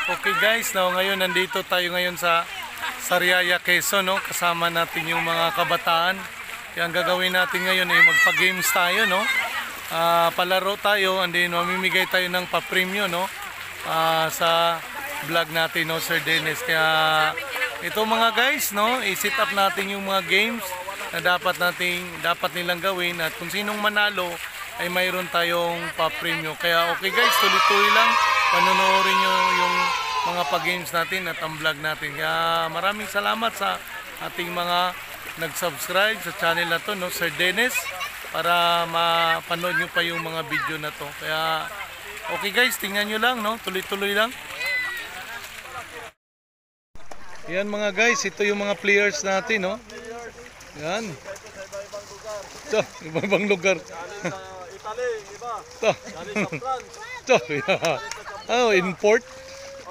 Okay guys, ngayon nandito tayo ngayon sa Sariaya, Quezon, no? Kasama natin yung mga kabataan. Kaya ang gagawin natin ngayon ay magpa-games tayo, no? Palaro tayo and then mamimigay tayo ng pa-premyo, no? Sa vlog natin, no, Sir Dennis. Kaya ito mga guys, no, i-set up natin yung mga games na dapat nilang gawin at kung sinong manalo ay mayroon tayong pa-premyo. Kaya okay guys, tuloy-tuloy lang panonoorin nyo yung mga pa-games natin at ang vlog natin. Kaya maraming salamat sa ating mga nag-subscribe sa channel na to, no, Sir Dennis, para mapanood nyo pa yung mga video na to. Kaya okay guys, tingnan nyo lang, no, tuloy-tuloy lang. Yan mga guys, ito yung mga players natin, no. Yan. Ito, ibang lugar. Italy, iba. Ito. Ito, yeah. Oh, import.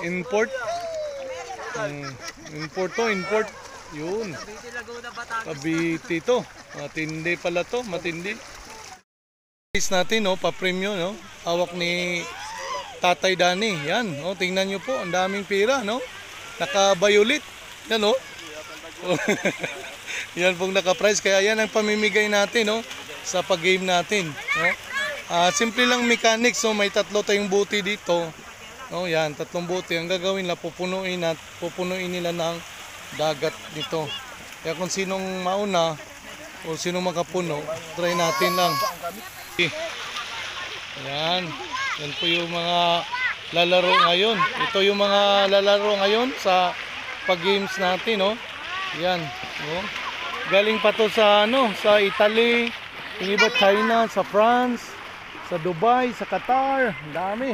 Import to. Yun. Cavite to. Matindi pala to, matindi. Guys natin, no, pa-premyo, no. Hawak ni Tatay Danny. Yan, no, tingnan nyo po, ang daming pera, no. Naka-violet. Yan, no. Yan pong naka-prize. Kaya yan ang pamimigay natin, no, sa pag-game natin, no. Simple lang mechanics, no. May tatlo tayong buti dito, no. Yan, tatlong buti. Ang gagawin nila, pupunuin nila ng dagat nito. Kaya kung sinong mauna o sinong makapuno, try natin lang. Yan. Yan po yung mga lalaro ngayon. Ito yung mga lalaro ngayon sa pag-games natin, no. Yan, no. Galing pa to sa sa Italy, yung iba China, sa France, sa Dubai, sa Qatar, ang dami,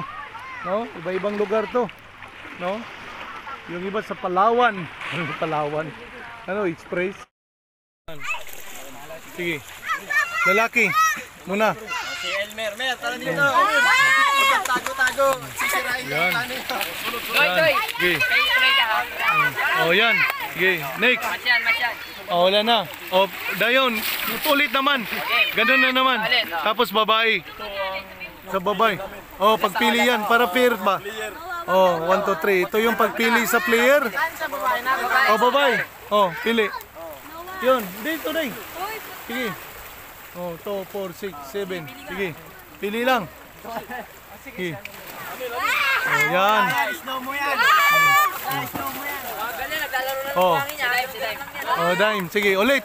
no. Iba-ibang lugar to, no. Yung iba sa Palawan, Palawan. Express. Sige. Lalaki muna. Si Elmer, tara dito. Tago-tago. Sisirain yung kanin. Sige. Oh, yan. Sige. Next. Oh, wala na. Oh, dayon. Ulit naman. Ganun na naman. Tapos babae. Sa babae. Oh, pagpili yan. Para fair ba? Oh, 1, 2, 3. Ito yung pagpili sa player. Oh, babae. Oh, pili. Yun. Dito na. Sige. Oh, 2, 4, 6, 7. Sige. Pili lang. Sige. Oh, yan. Oh. Oh, dime. Sige, ulit.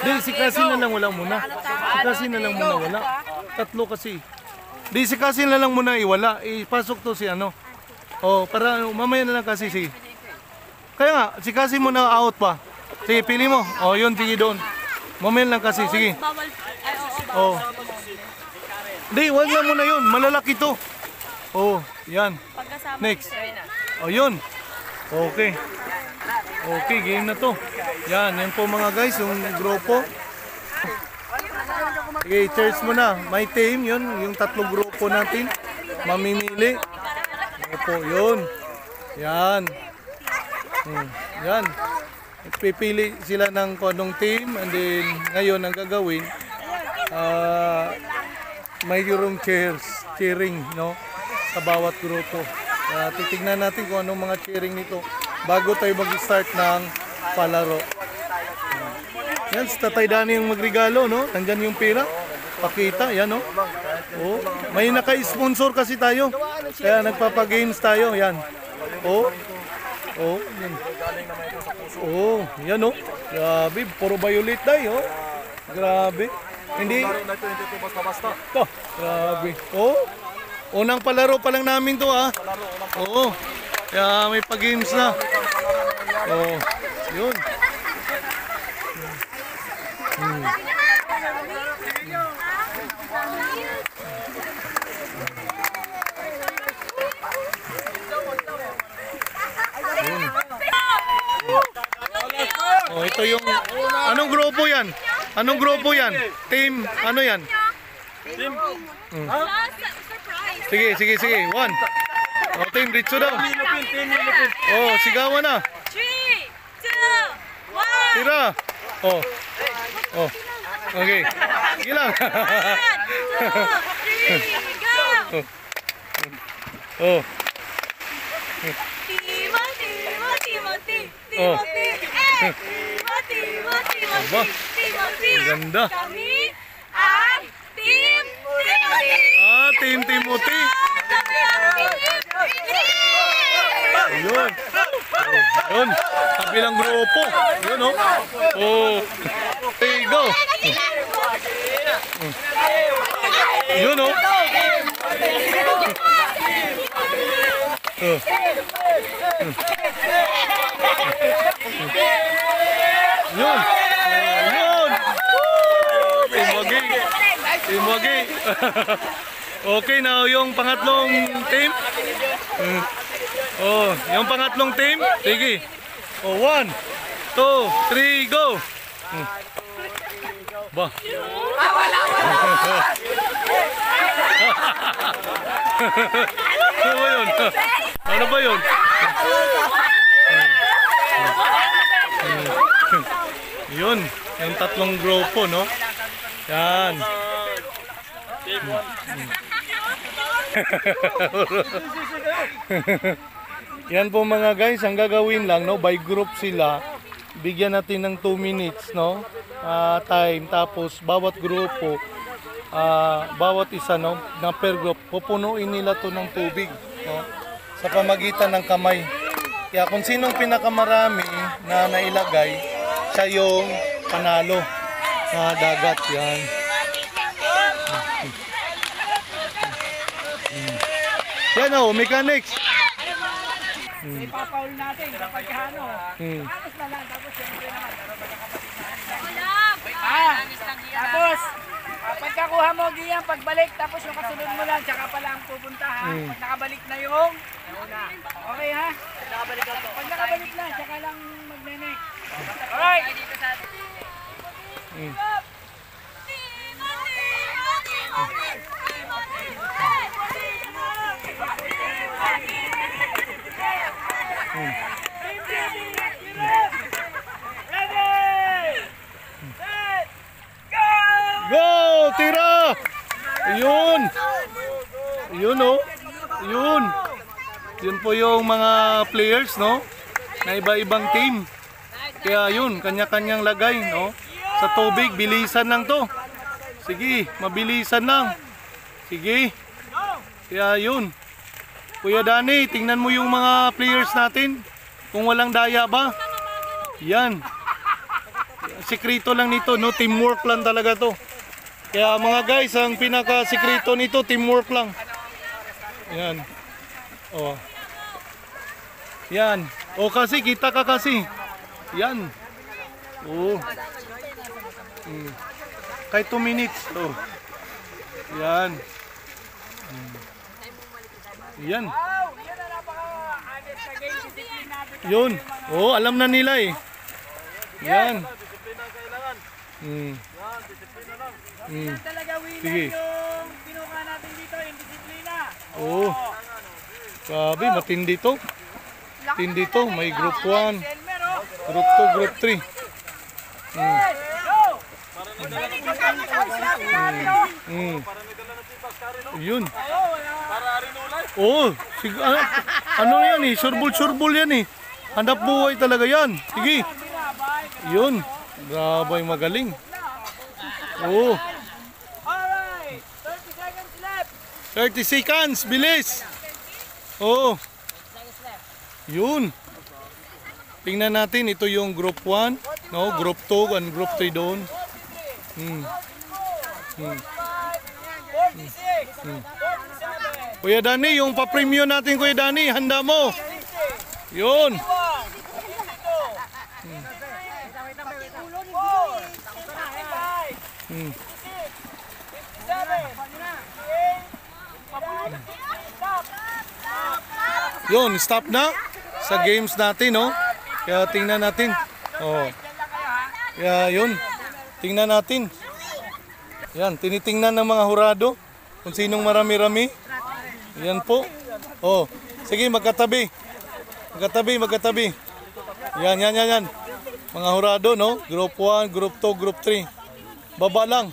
Di, si Kasi na lang wala muna. Si Kasi na lang muna wala. Tatlo kasi. Di, si Kasi na lang muna iwala. Ipasok to si ano. Oh, para mamaya na lang kasi. Sige. Kaya nga, si Kasi muna out pa. Sige, pili mo. Oh, yun, tingin doon. Mamaya lang kasi. Sige. Oh. Di, wag na muna yun. Malalaki to. Oh, yan. Next. Oh, yun. Okay. Okay, game na to. Yan po mga guys, yung grupo. Okay, cheers muna. May team, yun. Yung tatlong grupo natin. Mamimili. Opo, yun. Yan. Yan. Pipili sila ng anong team. And then, ngayon, ang gagawin, may yung cheering, no, sa bawat grupo. Titignan natin kung anong mga cheering nito bago tayo mag-start ng palaro. Yan, si Tatay Danny yung magregalo, no. Nandyan yung pera. Pakita, yan, no. Oh, may naka-sponsor kasi tayo. Kaya nagpapagames tayo, yan. Oh, yan. Oh, yan, no. Grabe, puro violet tayo, oh. Grabe. Hindi. Ito, grabe. Oh, unang palaro pa lang namin to, ah. Oo. Kaya may pag-games na. Oh, yun. Oh, ito yung anong grupo yan? Anong grupo yan? Team, ano yan? Team. Sige. 1. Oh, team, ritso daw. Oh, sigawan na. 3, 2, 1. Tira. Oh. Okay. Sige lang. 1, 2, 3, go! Oh. Timothy, Timothy, Oh. Timothy, Timothy, Aba. Timothy. Ang ganda. Kami ang Team Timothy. Ah, Team Timothy. Kami ang Team Timothy. Yun. Oh, yun. Kabilang grupo. Yun, oh. Oh. Okay, go. Yun, oh. Oh. Yun. Yun. Timogay. Timogay. Okay, now yung pangatlong team. Oh, yung pangatlong team. Sige. Oh, 1, 2, 3, go. Ba. Ano ba yun? Ano ba yun? Yun, yung tatlong grupo, no? Yan. Yan po mga guys, ang gagawin lang, no? By group sila. Bigyan natin ng 2 minutes, no? Time. Tapos, bawat grupo, bawat isa, no? Na per group, pupunuin nila to ng tubig, no? Sa pamagitan ng kamay. Kaya kung sinong pinakamarami na nailagay, siya yung panalo na dagat. Yan. Yan o, mechanics. Ipapaul natin kapag ano. Alas na lang, tapos siyempre naman. Tapos, pagkakuha mo Gian, pagbalik, tapos yung kasunod mo lang, tsaka pala ang pupunta ha. Pag nakabalik na yung una. Okay ha? Pag nakabalik na, tsaka lang magnenek. Alright! Go! Tira! Yun! Yun oh! Yun! Yun po yung mga players, no? Na iba-ibang team. Kaya yun, kanya-kanyang lagay, no? Sa tubig, bilisan lang to. Sige, mabilisan lang. Sige. Kaya yun. Kuya Danny, tingnan mo yung mga players natin. Kung walang daya ba? Yan. Sikreto lang nito, no? Teamwork lang talaga to. Kaya mga guys, ang pinaka-sikreto nito, teamwork lang. Yan. Oh. Yan. O kasi, kita ka kasi. Yan. Oh. Kahit 2 minutes. Oh. Yan. Yan. Yun. Oh, alam na nila eh. Yan. Talaga winner Sige. yung kinuha natin dito, yung disiplina. Oh. Sabi, matindi to. Matindi to. May group 1, group 2, group 3. Yun. Oh, ano yan eh, surbol yan eh. Hanap buhay talaga yan. Sige. Yun. Grabe, magaling. Oh. Alright, 30 seconds left. 30 seconds, bilis. Oh. Yun. Tingnan natin, ito yung group 1, no, group 2 and group 3 doon. 46, 47, Kuya Danny, yung pa-premium natin, Kuya Danny, handa mo. Yun. 4, Yun, stop na sa games natin, no? Kaya tingnan natin. Oh. Kaya yun, tingnan natin. Yan, tinitingnan ng mga hurado kung sinong marami-rami. Yan po. Oh, sige, magkatabi. Magkatabi. Yan. Mga hurado, no? Group 1, Group 2, Group 3. Baba lang.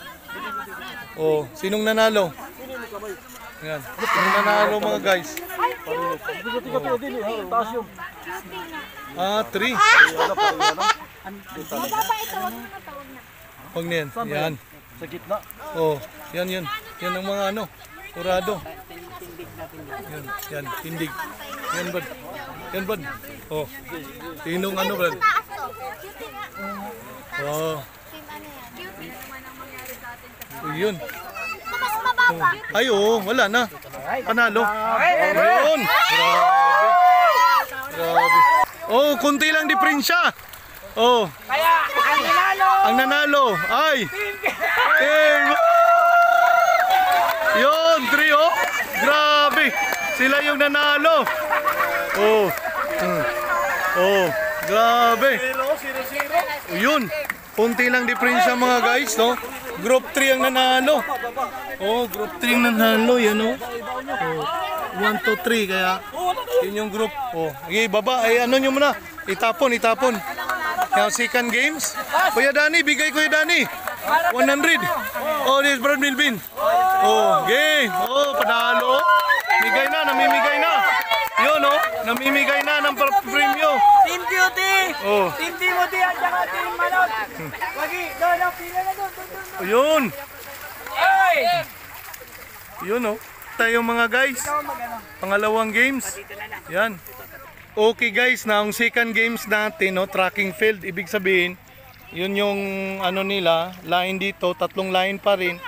Oh, sinong nanalo? Yan. Yung nanalo mga guys. Ah, 3. Huwag na yan. Yan. Sa gitna. Oh, yan. Yan ang mga ano, kurado. Yan, tindig. Yan bad. Yan bad. Oh. Tinong ano bad. Oh. Oh, yun. Oh. Ay, oh, wala na. Panalo. Ayun. Grabe. Grabe. Oh, kunti lang diferensya. Oh, Kaya, ang nanalo! ang nanalo ay Team. Yun, 3 oh. Grabe. Sila yung nanalo. Oh. Oh, grabe. 0-0. Yun. Kunti lang diferensya mga guys, no? Group 3 ang nanalo. Oh, group 3 ang nanalo, yan oh. Oh. 1, 2, 3 kaya yun yung group. Oh, okay, baba ay ano nyo muna. Itapon. Kaya second games. Kuya Dani, bigay Kuya Dani. 100. Oh, this Brad Milvin. Oh, game. Oh, panalo. Bigay na, namimigay na. Yun oh, namimigay na ng premyo. Team Beauty! Oh. Team Timothy at saka Team Manot! Wagi, doon, pila na doon. Yun. Ay! Yun oh. Tayo mga guys. Pangalawang games. Yan. Okay guys, na ang second games natin, no, tracking field, ibig sabihin, yun yung ano nila, line dito, 3 line pa rin.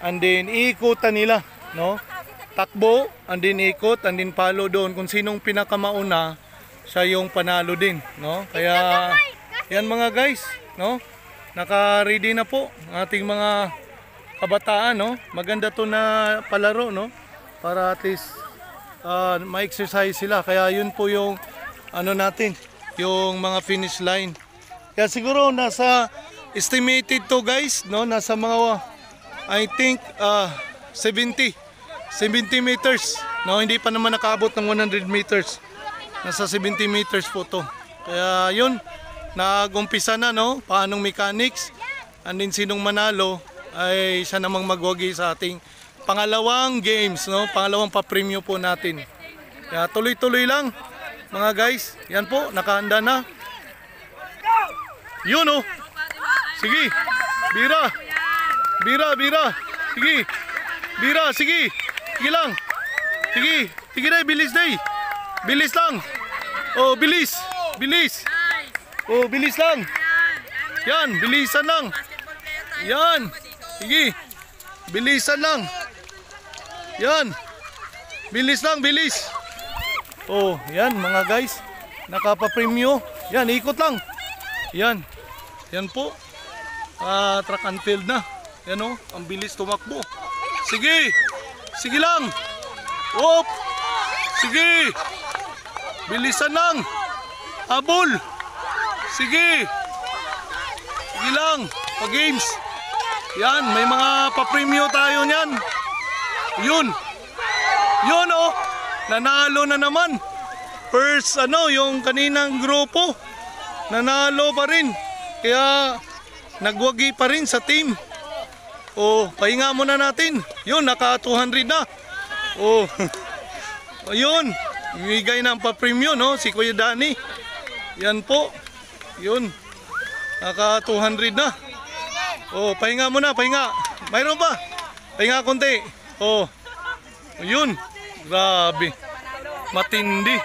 And then iikutan nila, no? Takbo, and then ikot, and then follow doon. Kung sinong pinakamauna, siya yung panalo din, no? Kaya yan mga guys, no? Naka-ready na po ang ating mga kabataan, no? Maganda to na palaro, no? Para at least ma-exercise sila. Kaya yun po yung ano natin, yung mga finish line. Kaya siguro nasa estimated to guys, no, nasa mga I think 70 meters. No, hindi pa naman nakaabot ng 100 meters. Nasa 70 meters po to. Kaya yun, nag-umpisa na, no, paanong mechanics. And then sinong manalo ay siya namang magwagi sa ating pangalawang games, no? Pangalawang pa-premyo po natin. Kaya tuloy-tuloy lang, mga guys. Yan po, nakahanda na. Yun, oh. Sige. Bira. Sige. Bira, sige. Sige lang. Sige. Sige na, bilis na. Bilis lang. Oh, bilis. Oh, bilis lang. Yan, bilisan lang. Yan. Sige. Bilisan lang. Yan. Bilis lang, bilis. Oh, yan mga guys. Nakapa-premyo. Yan, ikot lang. Yan. Yan po. Track and field na. Yan oh, ang bilis tumakbo. Sige. Sige lang. Op. Sige. Bilisan lang. Habol. Sige. Sige lang. Pa-games. Yan, may mga pa-premyo tayo niyan. Yun oh, nanalo na naman. First yung kaninang grupo, nanalo pa rin. Kaya nagwagi pa rin sa team. Oh, pahinga muna natin. Yun, naka 200 na. Oh, ayun, bigay ng pa-premyo, no, si Kuya Dani. Yan po, yun, naka 200 na. Oh, pahinga muna, pahinga. Mayroon pa. Pahinga konti. Oh. Yun. Grabe. Matindi.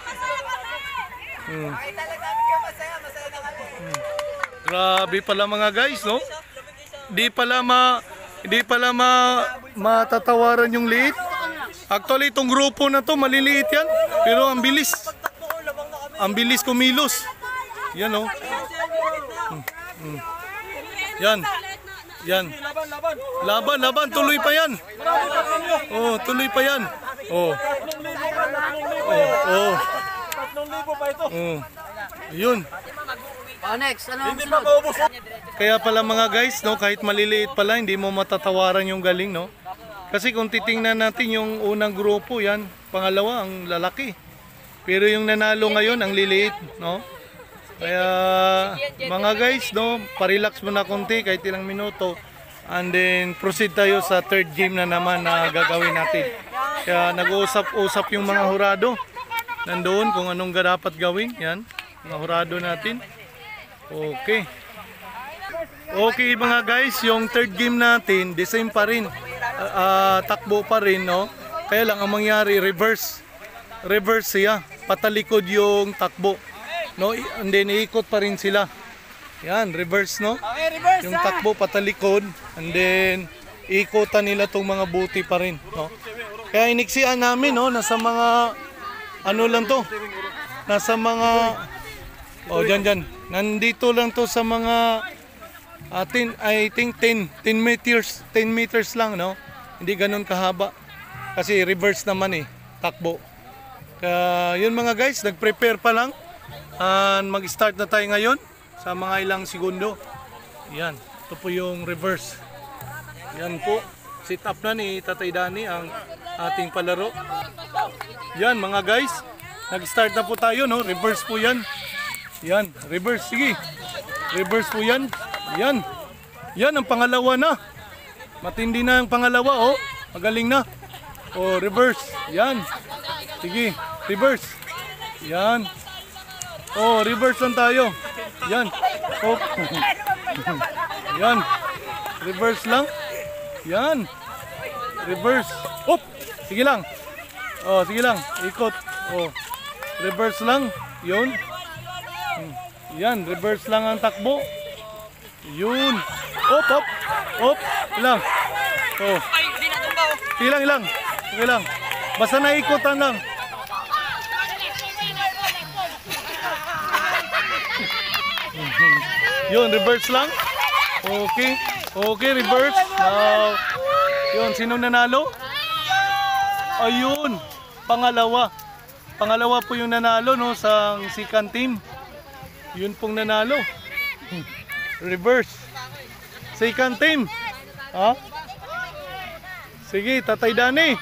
Grabe pala mga guys, no? Di pala matatawaran yung liit. Actually, itong grupo na to, maliliit yan. Pero ang bilis. Ang bilis kumilos. Yan, oh. Yan. Yan. Laban, tuloy pa yan. Oh, tuloy pa yan. Oh. Oh. 3,000 pa ito. Oh. Yun. Next, Hindi maubos. Kaya pala mga guys, no, kahit maliliit pala, hindi mo matatawaran yung galing, no? Kasi kung titingnan natin yung unang grupo, yan, pangalawa, ang lalaki. Pero yung nanalo ngayon, ang liliit, no? Kaya mga guys, no, parelax muna konti kahit ilang minuto. And then proceed tayo sa third game na naman na gagawin natin. Kaya nag-uusap-usap yung mga hurado. Nandoon kung anong dapat gawin. Yan, mga hurado natin. Okay. Okay mga guys, yung third game natin, the same pa rin. Takbo pa rin, no? Kaya lang ang mangyari, reverse. Reverse siya. Patalikod yung takbo. No? And then iikot pa rin sila. Yan, reverse, no? Okay, reverse Yung takbo patalikod, and then ikutan nila tong mga buti pa rin, no? Kaya iniksian namin, no, nasa mga ano lang to. Nasa mga diyan. Nandito lang to sa mga I think 10 meters lang, no? Hindi ganoon kahaba. Kasi reverse naman takbo. Kaya yun mga guys, nag-prepare pa lang. Mag-start na tayo ngayon sa mga ilang segundo. Yan, ito po yung reverse. Yan po, sit up na ni Tatay Danny ang ating palaro. Yan mga guys, nag-start na po tayo, no? Reverse po yan. Yan, reverse, sige. Reverse po yan. Yan. Yan ang pangalawa na. Matindi na ang pangalawa, oh. Magaling na. Oh, reverse. Yan. Sige, reverse. Yan. Oh, reverse lang tayo. Yan. Oh. Yan. Reverse lang. Yan. Reverse. Hop. Sige lang. Oh, sige lang. Ikot. Oh. Reverse lang. Yun. Yan, reverse lang ang takbo. Yun. Hop, hop. Hop. Ilang. Oh. Ilang, ilang. Okay lang. Basta naikotan lang. Yun, reverse lang. Okay. Okay, reverse. Now, yun, sino nanalo? Ayun, pangalawa. Pangalawa po yung nanalo, no, sa second team. Yun pong nanalo. Reverse. Second team. Ha? Sige, Tatay Danny.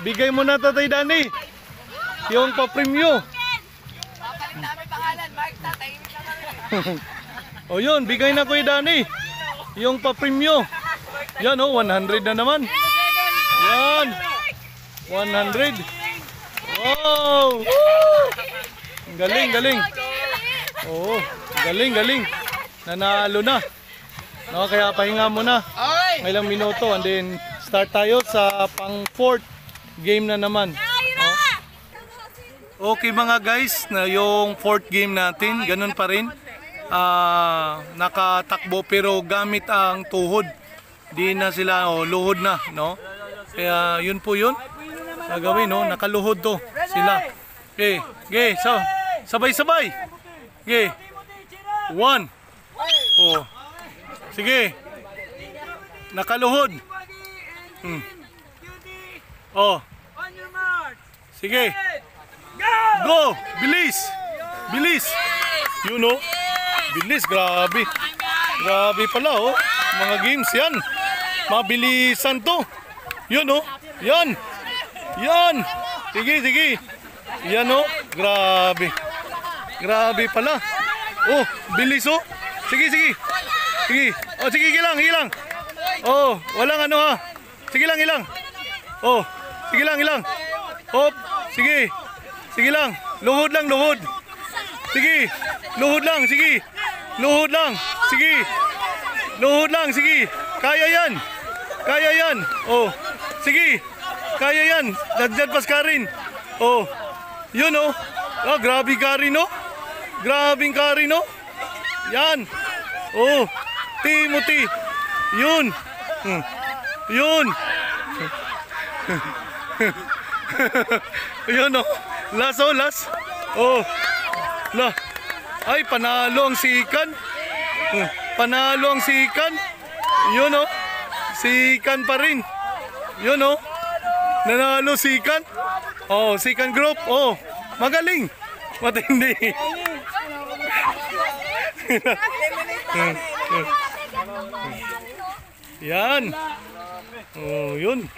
Bigay mo na, Tatay Danny. Yung pa-premyo. O yun, bigay na Kuya Danny. Yung pa-premyo. Yan o, 100 na naman. Yan. 100. Wow. Galing, galing. Oo, galing, galing. Nanalo na. No, kaya pahinga muna. Ilang minuto and then start tayo sa pang fourth game na naman. Okay mga guys, na yung fourth game natin, ganun pa rin. Nakatakbo pero gamit ang tuhod. Di na sila, luhod na, no? Kaya yun po yun. Gagawin, no? Nakaluhod to sila. Okay, okay, so sabay-sabay. Okay. 1. Oh. Sige. Nakaluhod. Oh. Sige. Go! Bilis! Bilis! You know? Bilis, grabe. Grabe pala, oh. Mga games yan. Mabilisan to. Yun, oh. Yan. Yan. Sige, sige. Yan, oh. Grabe. Grabe pala. Oh, bilis, oh. Sige, sige. Sige. Oh, sige, hilang, hilang. Oh, walang ano, ha. Sige lang, hilang. Oh, sige lang, hilang. Hop, sige. Sige lang. Luhod lang, luhod. Sige. Luhod lang, sige. Luhod lang. Sige. Luhod lang, sige. Kaya yan. Kaya yan. Oh. Sige. Kaya yan. Nandiyan pas Karin. Oh. Yun, oh. Oh, grabe Karin, oh. Grabing Karin, oh. Yan. Oh. Timothy. Yun. Yun. Yun, oh. Last, oh, last. Oh. La. Ay, panalo ang sikan. Panalo ang sikan. Yun, oh. Sikan pa rin. Yun, oh. Nanalo sikan. Oh, sikan group. Oh, magaling. Matindi. Yan. Oh, yun.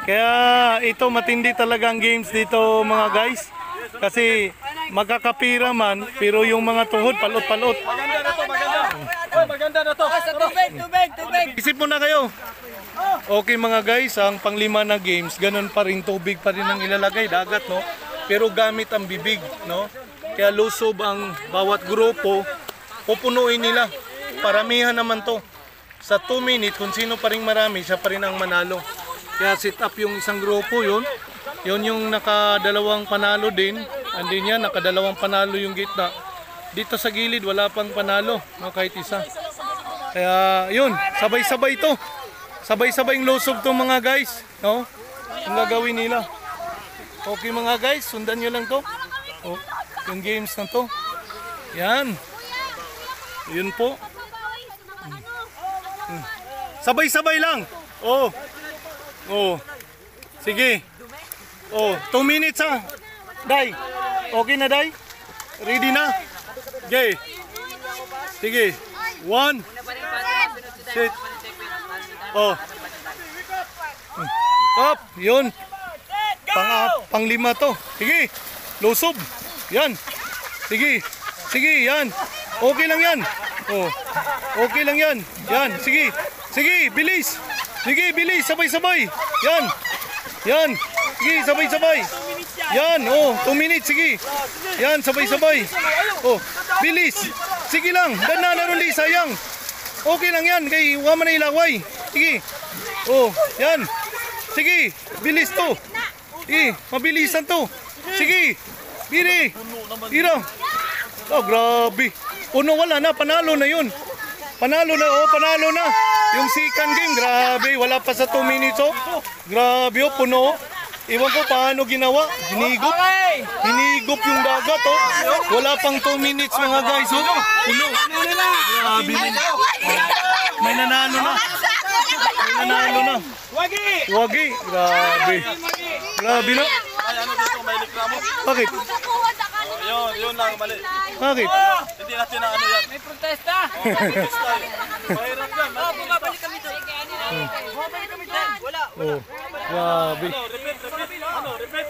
Kaya ito matindi talaga ang games dito mga guys. Kasi magkakapira man pero yung mga tuhod palot-palot. Maganda na to, maganda. maganda na to. Sa tubig. Isip mo na kayo. Okay mga guys, ang panglima na games, ganun pa rin, tubig pa rin ang ilalagay, dagat, no? Pero gamit ang bibig, no? Kaya lusob ang bawat grupo, pupunuin nila. Paramihan naman to. Sa 2 minutes, kung sino pa rin marami, siya pa rin ang manalo. Kaya sit up yung isang grupo, yun yung nakadalawang panalo din. Andin yan, nakadalawang panalo yung gitna. Dito sa gilid, wala pang panalo, no? Kahit isa. Kaya yun, sabay-sabay to. Sabay-sabay yung lusob to mga guys, no? Ang gagawin nila. Okay mga guys, sundan nyo lang to. Oh, yung games na to. Yan. Yun po. Sabay-sabay lang. Oh. Oh. Sige. Oh, 2 minutes ha. Day. Okay na, Day? Ready na? Okay. Sige. 1. Sit. Oh. Top. Yun. Panglima to. Sige. Lusob. Yan. Sige. Sige, yan. Okay lang yan. Oh. Okay lang yan. Yan. Sige. Sige, bilis. Sige, bilis. Sabay-sabay. Yan. Yan. Sige, sabay-sabay. Yan. Oh, 2 minutes. Sige. Yan, sabay-sabay. Oh, bilis. Sige lang. Ganda na rin, sayang. Okay lang yan. Kay wama na ilaway. Sige. Oh, yan. Sige. Bilis to. Sige. Mabilisan to. Sige. Biri. Ira. Oh, grabe. Puno, wala na. Panalo na yun. Panalo na. Oh, panalo na. Yung second game. Grabe. Wala pa sa 2 minutes. Oh. Grabe. Oh, puno. Iwan ko paano ginawa. Hinigop. Hinigop yung dagat. Oh. Wala pang 2 minutes mga guys. Oh. Puno. Grabe. May nanalo na. May nanalo na. Wagi. Grabe. Grabe na. Ay, ano dito, may reklamo. Bakit? Yun lang, mali. Bakit? Hindi natin na ano yan. May protesta. Mahirap yan. Bumabalik kami doon. Bumabalik kami doon. Wala. Oh. Grabe. Repeat. Ano, repeat.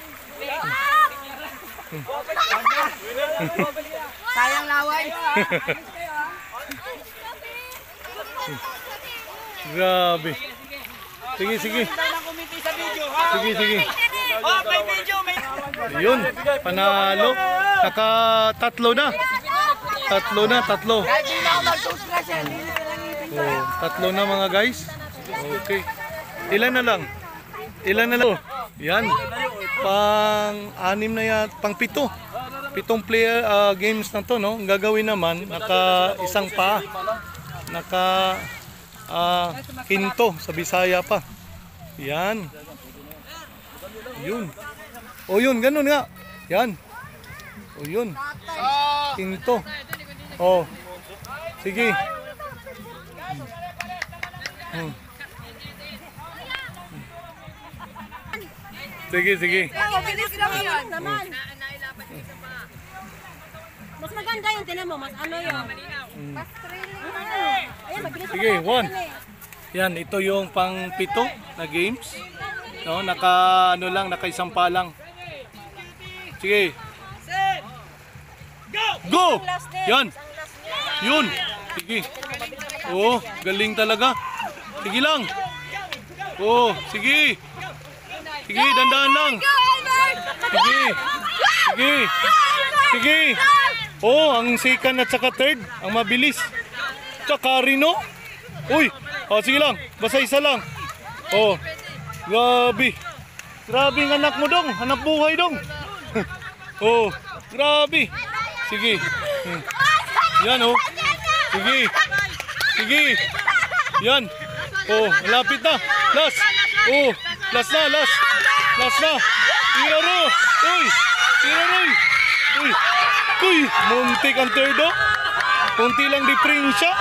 Sayang laway. Grabe. Sige, sige. Ang committee sa video. Sige, sige. Oh, may video. May... Yun, panalo. Naka-tatlo na. Tatlo. Kahit hindi na ako mag-toothbrush yan. Hindi na lang ngipin. Oh, tatlo na mga guys. Okay. Ilan na lang? Yan. Pang-6 na yan. Pang-7. 7 player games na to, no? Ang gagawin naman, naka-isang pa. Hinto sa Bisaya pa. Yan. Yun. O yun, ganun nga. Yan. O yun. Hinto. O. Sige. Sige. Mabilis lang yun. Naman. Mas maganda yung tinan mo, mas ano yun? Mas thrilling. Ayan, mabilis Sige, 1. Yan, ito yung pang-7 na games. No, naka-isang pa lang. Sige. Go! Yan. Yun. Sige. Oh, galing talaga. Sige lang. Oh, sige. Sige, dandahan lang. Sige. Oh, ang second at saka third, ang mabilis. Tsaka Rino. Uy, oh, sige lang. Basta isa lang. Oh, grabe. Grabe ang anak mo dong. Anak buhay dong. Oh, grabe. Sige. Yan oh. Sige. Yan. Oh, malapit na. Last. Oh, last na. Tiraro. Uy, muntik ang third oh. Kunti lang diferensya.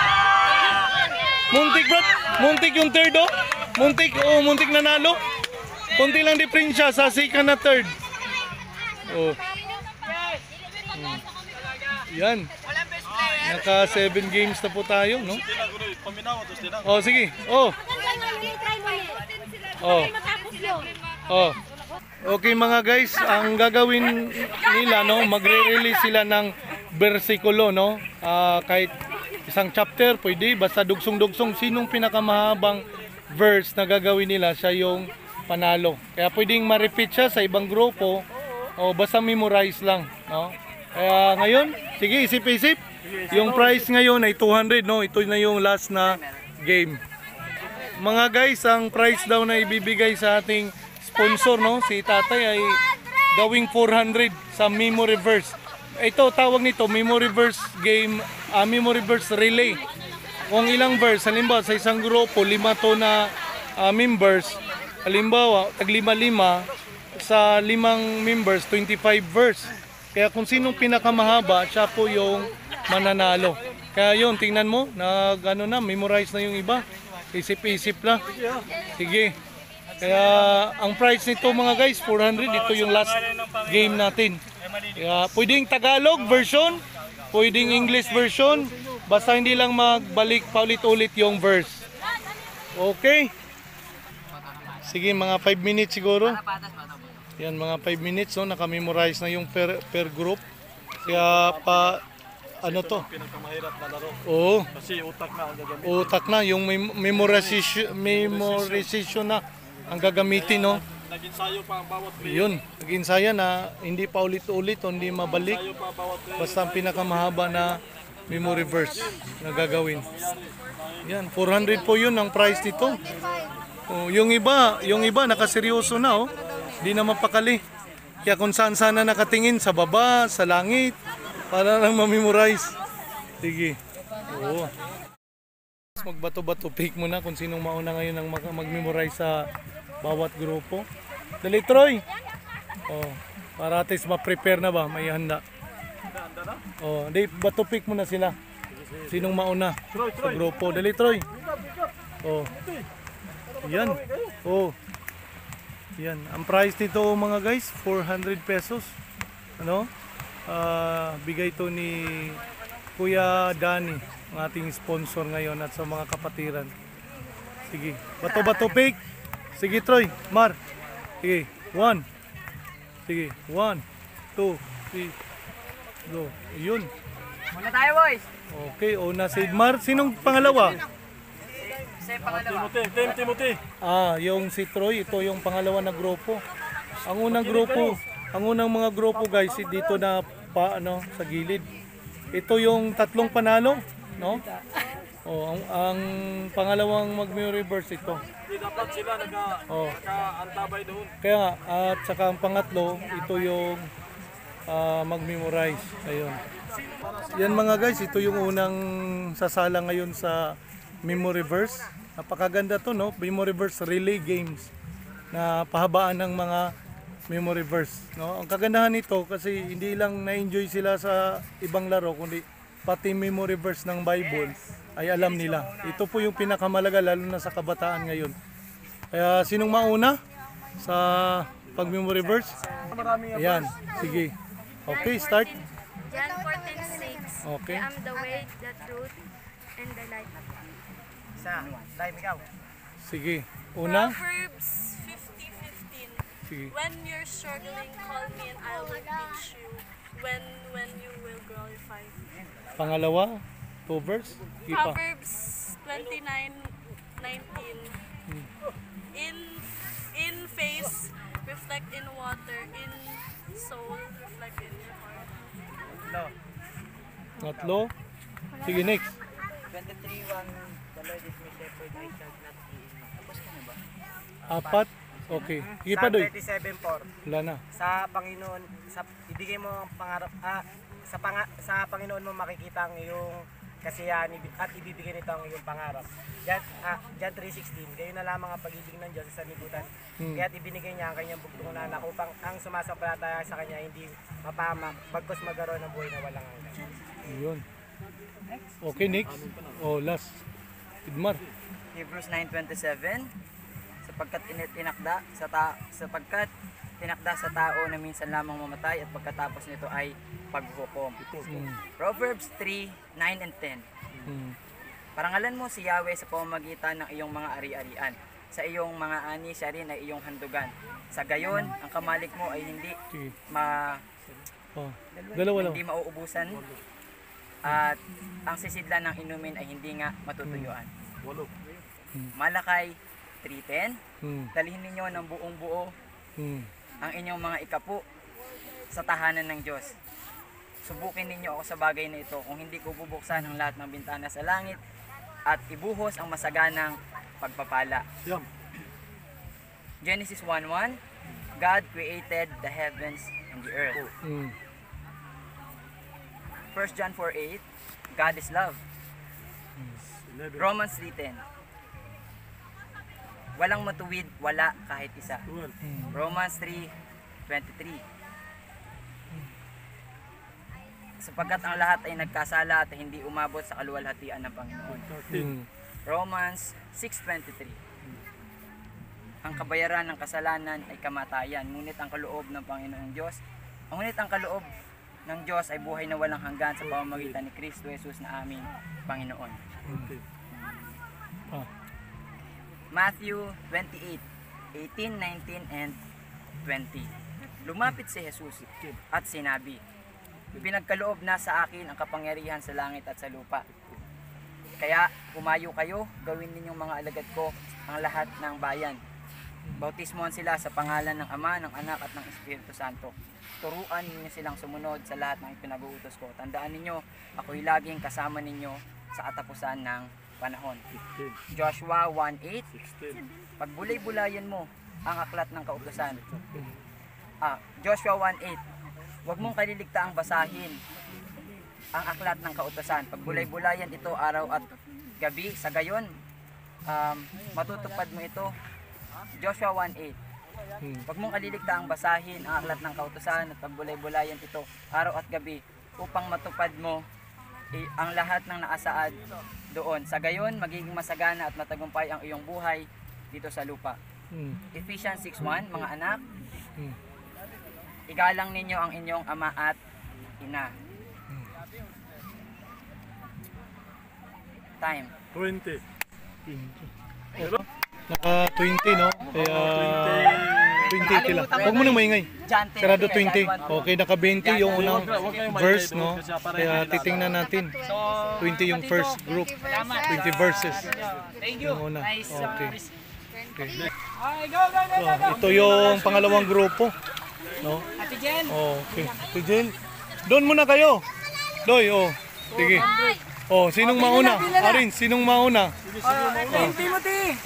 Muntik yung third oh. Muntik nanalo. Kunti lang diferensya sa second na third. Oh. Yan. Naka 7 games na po tayo, no? Oh, sige. Oh. Okay mga guys, ang gagawin nila, no, magre-release sila ng bersikulo, no? Kahit isang chapter, pwede. Basta dugsong-dugsong. Sinong pinakamahabang verse na gagawin nila, siya yung panalo. Kaya pwedeng ma-repeat siya sa ibang grupo o basta memorize lang. No? Kaya ngayon, sige, isip-isip. Yung price ngayon ay 200, no? Ito na yung last na game. Mga guys, ang price daw na ibibigay sa ating sponsor, no? Si Tatay ay gawing 400 sa memory verse. Ito, tawag nito, memory verse game, memory verse relay. Kung ilang verse, halimbawa sa isang grupo, 5 to na members, halimbawa, tag 5-5, sa 5 members, 25 verse. Kaya kung sinong pinakamahaba, siya po yung mananalo. Kaya yun, tingnan mo, memorize na yung iba. Isip-isip lang. Sige. Kaya ang price nito mga guys, 400. Ito yung last game natin. Kaya, pwedeng Tagalog version, pwedeng English version, basta hindi lang magbalik paulit-ulit yung verse. Okay? Sige, mga 5 minutes siguro. Yan, mga 5 minutes, no? Nakamemorize na yung per group. Kaya ano to? Pinakamahirap na laro. Oo. Kasi utak na ang gagamitin. Utak na, yung memorization na ang gagamitin, no? Nag-ensayo pa ang bawat player. Yun, nag-insaya na hindi pa ulit-ulit o hindi mabalik. Ensayo pa ang bawat player. Basta ang pinakamahaba na memory verse na gagawin. Yan, 400 po yun ang price nito. Oh, yung iba nakaseryoso na, oh. Hindi na mapakali. Kaya kung saan sana nakatingin, sa baba, sa langit, para lang ma-memorize. Sige. Oo. Magbato-bato pick muna kung sinong mauna ngayon ang mag-memorize sa bawat grupo. Dali, Troy. Oh, para at least ma-prepare na ba, may handa. Oh, di bato pick muna sila. Sinong mauna sa grupo? Dali, Troy. Oh. Yan. Oh. Yan. Ang price nito mga guys, 400 pesos. Ano? Bigay to ni Kuya Danny, ang ating sponsor ngayon at sa mga kapatiran. Sige. Bato-bato pick. Sige, Troy. Mar. Sige. 1. Sige. 1, 2, 3. Go. Yun. Muna tayo, boys. Okay. Una si Mar. Sinong pangalawa? Timothy. Yung si Troy, ito yung pangalawa na grupo. Ang unang mga grupo guys, dito na sa gilid. Ito yung tatlong panalo, no? Oh, ang pangalawang mag-reverse ito. Hindi dapat sila naka-antabay doon. Kaya at saka ang pangatlo, ito yung mag-memorize. Ayun. Yan mga guys, ito yung unang sasala ngayon sa memory verse. Napakaganda to, no? Memory verse relay games na pahabaan ng mga memory verse, no? Ang kagandahan nito kasi hindi lang na-enjoy sila sa ibang laro kundi pati memory verse ng Bible ay alam nila. Ito po yung pinakamalaga lalo na sa kabataan ngayon. Kaya sinong mauna sa pag-memory verse? Ayan, sige. Okay, start. John 14:6. Okay. I am the way, the truth, and the life. Sige. Una. Proverbs 50:15. Sige. When you're struggling, call me and I will teach you. When you will glorify me. Pangalawa, 2 verse. Sige pa. Proverbs 29:19. In face, reflect in water. In soul, reflect in your heart. Tatlo. Sige, next. 23:1. The Lord is my shepherd, I shall not be in want. Tapos ka na ba? 4. Okay. Sige pa, Doy. 37:4. Wala na. Sa Panginoon, ibigay mo ang pangarap, sa Panginoon mo makikita ang iyong kasiyahan at ibibigay nito ang iyong pangarap. John 3:16, gayon na lamang ang pag-ibig ng Diyos sa sanlibutan. Kaya't ibinigay niya ang kanyang bugtong na anak upang ang sumasampalataya sa kanya hindi mapahamak, bagkus magkaroon ng buhay na walang hanggan. Yun. Okay, next. Oh, last. Idmar. Hebrews 9:27 sapagkat tinakda sa tao na minsan lamang mamatay at pagkatapos nito ay paghukom. Proverbs 3:9 and 10. Parangalan mo si Yahweh sa pamamagitan ng iyong mga ari-arian. Sa iyong mga ani siya rin ay iyong handugan. Sa gayon, ang kamalik mo ay hindi Sige. Oh. Dalawa lang. hindi mauubusan At ang sisidlan ng inumin ay hindi nga matutuyuan. 8. Malakay 3:10, Hmm. dalhin ninyo ng buong buo Hmm. ang inyong mga ikapu sa tahanan ng Diyos. Subukin ninyo ako sa bagay na ito kung hindi ko bubuksan ang lahat ng bintana sa langit at ibuhos ang masaganang pagpapala. Yum. Genesis 1:1, God created the heavens and the earth. Hmm. 1 John 4:8, God is love. 11. Romans 3:10, walang matuwid, wala kahit isa. 12. Romans 3:23, sapagkat ang lahat ay nagkasala at hindi umabot sa kaluwalhatian ng Panginoon. 13. Hmm. Romans 6:23, ang kabayaran ng kasalanan ay kamatayan, ngunit ang kaloob ng Panginoong Diyos, ang kaloob ng Diyos ay buhay na walang hanggan sa pamamagitan ni Kristo Jesus na aming Panginoon. Okay. Ah. Matthew 28:18, 19, and 20. Lumapit si Jesus at sinabi, pinagkaloob na sa akin ang kapangyarihan sa langit at sa lupa. Kaya humayo kayo, gawin ninyong mga alagad ko ang lahat ng bayan. Bautismohan sila sa pangalan ng Ama, ng Anak at ng Espiritu Santo. Turuan ninyo silang sumunod sa lahat ng ipinag-uutos ko. Tandaan ninyo, ako'y laging kasama ninyo sa katapusan ng panahon. 15. Joshua 1:8, 16. pagbulay-bulayan mo ang aklat ng kautusan. Joshua 1:8, huwag mong kaliligtaang basahin ang aklat ng kautusan. Pagbulay-bulayan ito araw at gabi, sa gayon matutupad mo ito. Joshua 1:8, huwag mong kaliligtaang basahin ang aklat ng kautusan at pagbulay-bulayan ito araw at gabi upang matupad mo ang lahat ng naasaad doon. Sa gayon, magiging masagana at matagumpay ang iyong buhay dito sa lupa. Hmm. Ephesians 6:1, mga anak, Hmm. igalang ninyo ang inyong ama at ina. Time. 20. Naka 20, no? Kaya 20 kila. Huwag mo nang maingay. John 10, Sarado 20. Okay, naka 20 yung unang Huwag kayong verse, maingay no? doon kasi para Kaya hindi titingnan natin. 20 yung first group. 20 verses. Thank you. Yung una. Nice. Okay. Okay, go, go, go, go, go. Ito yung pangalawang grupo. No? Ate Jen. Okay. Tigil. Doon muna kayo. Doy, oh. Sige. Oh, sinong mauna? Arin, sinong mauna? Timothy.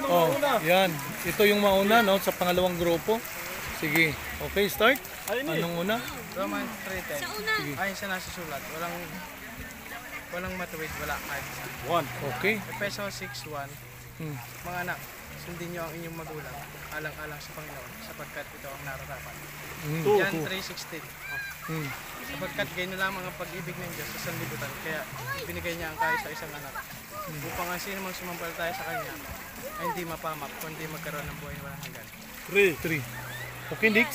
Oh, yan. Ito yung mauna, no, sa pangalawang grupo. Sige. Okay, start. Anong una? Romans 3:10. Ayon sa nasusulat, walang matuwid, wala kahit isa. 1. Okay. Efeso 6:1, Hmm. mga anak, sundin niyo ang inyong magulang, alang-alang sa Panginoon, sapagkat ito ang nararapat. Hmm. John 3:16, Hmm. sapagkat gayon na lamang ang pag-ibig ng Diyos sa sanlibutan, kaya binigay niya ang kahit sa isang anak, upang ang sino mang sumampalataya sa Kanya ay hindi mapamak, kundi magkaroon ng buhay na walang hanggan. 3. Okay, Dix.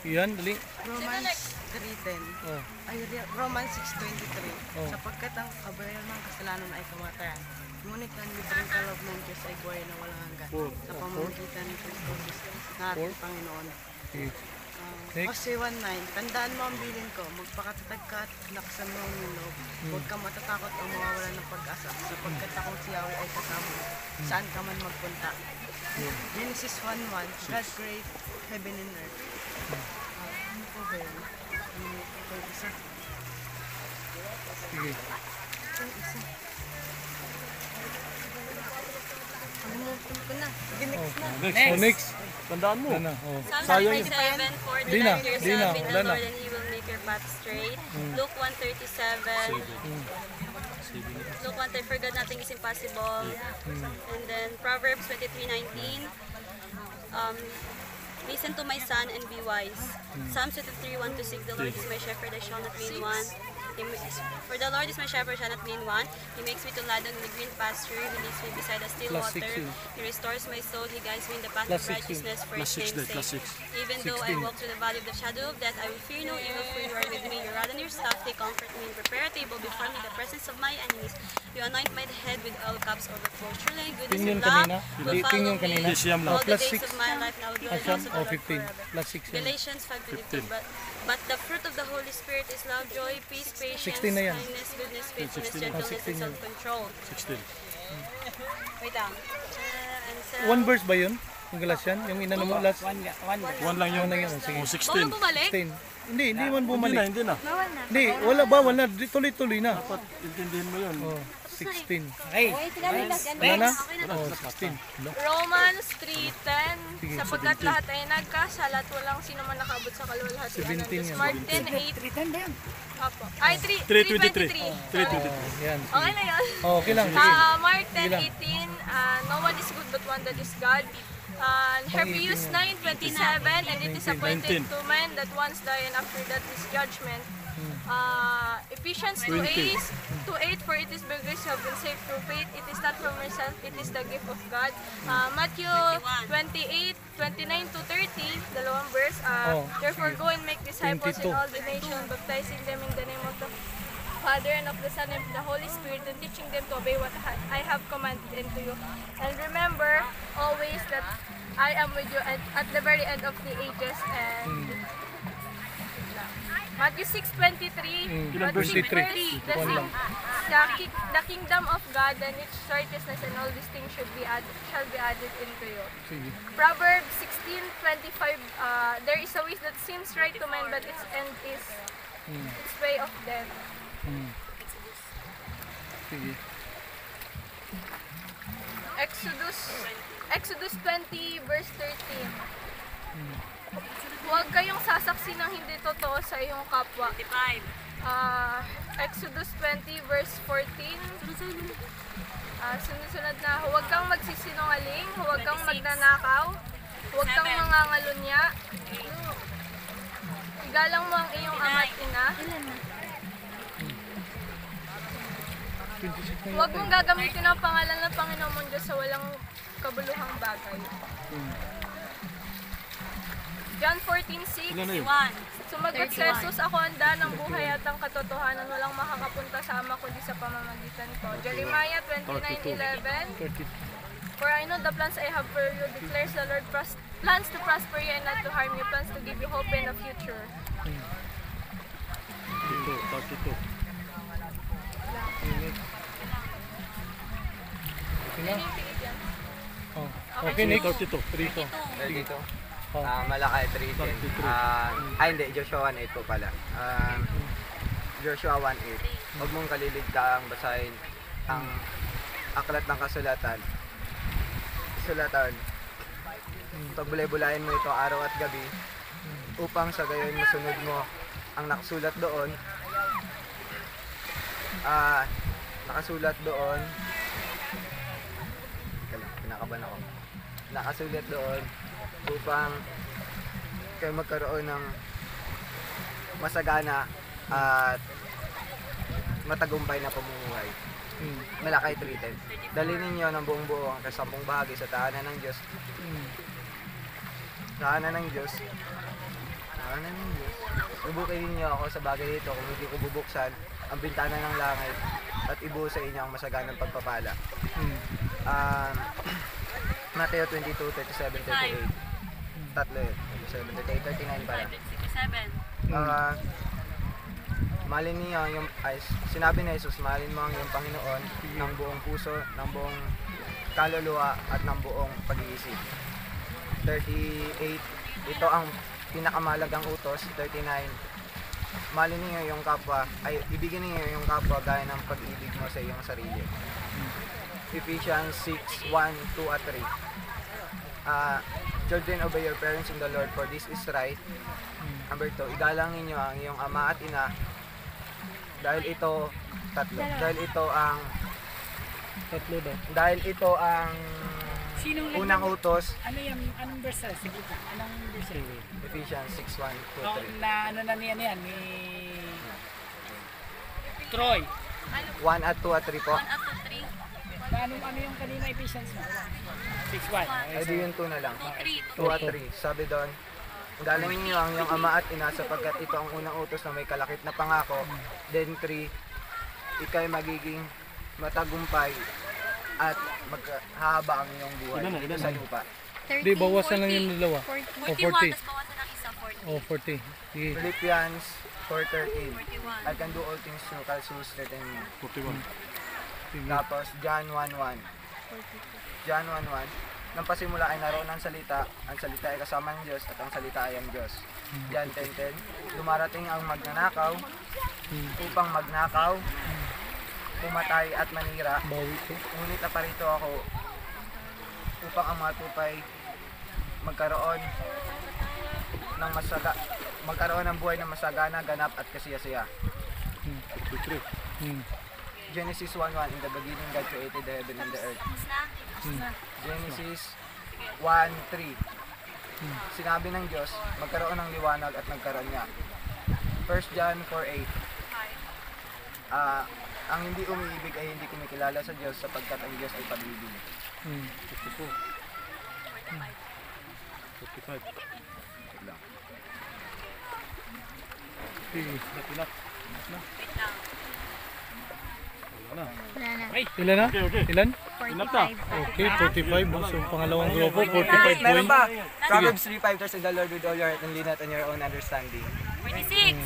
Yan, dali. Romans 3:10. Oh. Ay, Romans 6:23. Oh. Sapagkat ang kabayaran ng kasalanan ay kamatayan. Ngunit ang libreng kaloob ng Diyos ay buhay na walang hanggan. Sa pamamagitan ni Kristo Jesus na ating Panginoon. Sige. Next. Hosea 1:9. Tandaan mo ang bilin ko, magpakatatag ka at laksan mo ang iyong loob. Huwag ka matatakot o mawawala ng pag-asa, sapagkat akong si Yahweh ay kasama mo, saan ka man magpunta. Genesis 1:1. God created heaven and earth. Ano po ba yun? Ito isa. Sige. Ito isa. Kalimutan ko na. Sige, next na. Oh, next. Tandaan mo. Yan na. Oh. Psalm Sayang. 37, for Di na, delight di na, yourself in the wala na. Lord and He will make your path straight. Luke 1:37. Luke 1:30, for God nothing is impossible. And then Proverbs 23:19. Listen to my son and be wise. Psalms 23:1-6. The Lord is my shepherd, I shall not be in want. For the Lord is my shepherd, I shall not be in want. He makes me to lie down in the green pasture. He leads me beside the still Plus water. 16. He restores my soul. He guides me in the path Plus of righteousness for His name's sake. Even though I 16. walk through the valley of the shadow of death, I will fear no evil, for you are with me. Your rod and your staff, they comfort me. You prepare a table before me in the presence of my enemies. You anoint my head with oil, cups overflow. Surely goodness Tingin and love kanina. will Hindi, follow tingin me kanina. Siyam lang. all the Plus days 6. of my life, and I will dwell in the Asan? house of the Oh, Lord 15. forever. Plus 6 yan. Galatians 5:22. But the fruit of the Holy Spirit is love, joy, peace, patience, 16 na yan. kindness, goodness, faithfulness, gentleness, 16 and yan. self-control. 16. Wait lang. And self- One verse ba yun? Yung Galatian? Yung inano mo last? One One lang yun. One lang yun. Sige. O, 16. Bawal bumalik? 16. Hindi man Hindi na, bumalik. hindi na. Bawal na. Hindi, wala bawal na. Tuloy-tuloy na. Dapat intindihin mo yun. Oh, 16. Okay. Wala na? Oh, 16. Romans 3:10. Sige, Sapagkat lahat ay nagkasalat, walang sino man nakabot sa kaluwalhatian ng 17 Diyos. yan. Martin 8. 310 ba yan? Apo. Ay, 3:23. 3:23. 3:23. Yan. Okay na yun. Oh, okay lang. Sige. Mark Sige lang. 10:18. No one is good but one that is God. Hebrews 9:27. And it is appointed 19. to men that once die and after that is judgment. Ephesians 2:8, for it is by grace you have been saved through faith. It is not from yourself, it is the gift of God. Matthew 28:29 to 30, dalawang verse. Therefore go and make disciples in 22. all the nations, baptizing them in the name of the Father and of the Son and of the Holy Spirit, and teaching them to obey what I have commanded unto you. And remember always that I am with you at the very end of the ages. And Matthew 6:23, Ilang verse? 23. One lang. the kingdom of God and its righteousness and all these things shall be added into you. Sige. Proverbs 16:25, there is a way that seems right to man, but its end is its way of death. Sige. Exodus 20 verse 13. Huwag kayong sasaksi ng hindi totoo sa iyong kapwa. Exodus 20 verse 14. Sunod-sunod na, huwag kang magsisinungaling, huwag kang magnanakaw, huwag kang mangangalunya. Igalang mo ang iyong ama at ina. 26 na Huwag mong gagamitin ang pangalan ng Panginoon mong Diyos sa walang kabuluhang bagay. John 14:6. Ilan na yun? Sumagot si Jesus, ako handa ng buhay at ang katotohanan, walang makakapunta sa Ama kundi sa pamamagitan ko. Jeremiah 29:11. 30. For I know the plans I have for you, declares the Lord, plans to prosper you and not to harm you, plans to give you hope and a future. 32. Okay na? Oh. Okay, Nick. 32. 32. Dito. Oh. Malakay 3:10. Hindi, Joshua 1:8 po pala. Joshua 1:8. Huwag mong kaliligtaang basahin ang aklat ng kasulatan. Pagbulay-bulayin mo ito araw at gabi upang sa gayon masunod mo ang nakasulat doon. Nakasulat doon. Kinakabahan ako. Nakasulat doon upang kayo magkaroon ng masagana at matagumpay na pamumuhay. Malakay 3:10. Dalhin ninyo ng buong buo ang 10 bahagi sa tahanan ng Diyos. Tahanan ng Diyos. Bubukin ninyo ako sa bagay dito kung hindi ko bubuksan ang bintana ng langit at ibuhos sa inyo ang masaganang pagpapala. Mateo 22:37-38. Tatlo yun. 37-39 pala. Mahalin niyo yung, sinabi ni Jesus, mahalin mo ang iyong Panginoon ng buong puso, ng buong kaluluwa at ng buong pag-iisip. 38, ito ang pinakamahalagang utos. 39, mahalin niyo yung kapwa, ibigin niyo yung kapwa gaya ng pag-ibig mo sa iyong sarili. Ephesians 6:1, 2 at 3. Children, obey your parents in the Lord, for this is right. Number 2, igalang ninyo ang iyong ama at ina, dahil ito ang unang utos. Ano yung, anong verse? Sige ka, anong verse? Ephesians 6:1, 2, 3. Na ano na niyan yan, ni Troy. 1 at 2 at 3 po. Ano yung kanina Ephesians mo? 6:1. Ay di yung 2 na lang. 2 at 3. Sabi doon, galing niyo ang iyong ama at ina sapagkat ito ang unang utos na may kalakip na pangako. Then 3, ikay magiging matagumpay at maghahaba ang iyong buhay dito sa lupa. Di, bawasan lang yung dalawa. 41, O 40. tapos bawasan ng isa, 40. O 40. Sige. Philippians 4:13. I can do all things through Christ who strengthens me. 41. Tapos John 1:1. John 1:1. Nang pasimula ay naroon ang salita ay kasama ng Diyos at ang salita ay ang Diyos. John 10:10. Dumarating ang magnanakaw upang magnakaw, pumatay at manira. Ngunit naparito ako upang ang mga tupay magkaroon ng buhay na masagana, ganap at kasiyasiya. 53. Genesis 1:1. In the beginning God created the heaven and the earth. Genesis 1:3. Sinabi ng Diyos, magkaroon ng liwanag at nagkaroon niya. 1 John 4:8. Ang hindi umiibig ay hindi kumikilala sa Diyos sapagkat ang Diyos ay pag-ibig. 54. 55. Ilan? Ilan na? Okay. Ilan? 45. Okay, 45. No? So, pangalawang grupo, 45 Meron point. pa. Proverbs 3:5. Trust in the Lord with all your heart and lean not on your own understanding. 26!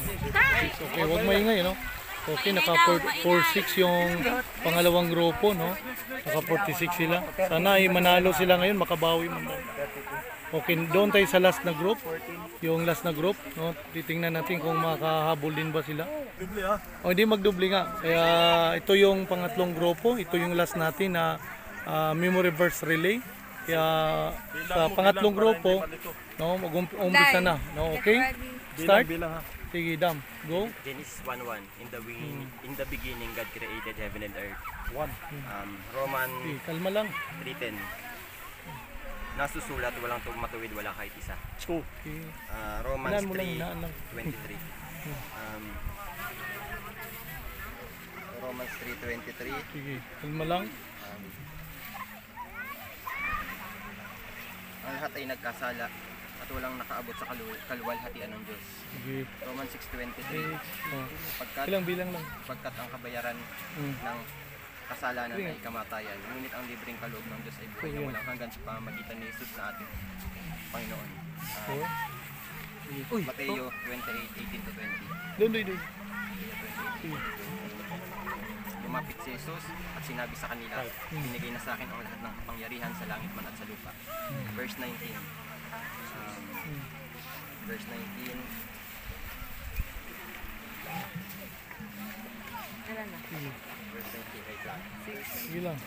Okay, huwag maingay, no? Okay, naka 4-6 yung pangalawang grupo, no? Naka 46 sila. Sana ay manalo sila ngayon, makabawi man. Okay, doon tayo sa last na group. Yung last na group, no? Titingnan natin kung makahabol din ba sila. O hindi magdubli nga. Kaya ito yung pangatlong grupo, ito yung last natin na memory verse relay. Kaya sa pangatlong grupo, no, mag-umpisa na, no? Okay? Start. Sige, Dam. Go. Genesis 1:1. In the beginning God created heaven and earth. Roman Kalma lang. 3:10. Nasusulat, walang matuwid, wala kahit isa. Okay. Romans Ilan mo lang, inaan lang. 3:23. Romans 3:23. Sige, kalma lang. Ang lahat ay nagkasala at walang nakaabot sa kaluwalhatian ng Diyos. Sige. Romans 6:23. Ilang bilang lang. Pagkat ang kabayaran ng kasalanan ay kamatayan, ngunit ang libreng kaloob ng Diyos ay buhay na walang hanggan sa pamamagitan ni Jesus na ating Panginoon. Mateo 28:18-20. Doon. Lumapit si Jesus at sinabi sa kanila, binigay na sa akin ang lahat ng kapangyarihan sa langit man at sa lupa. Verse 19. Verse 19. Verse 19 kay God. Sige lang.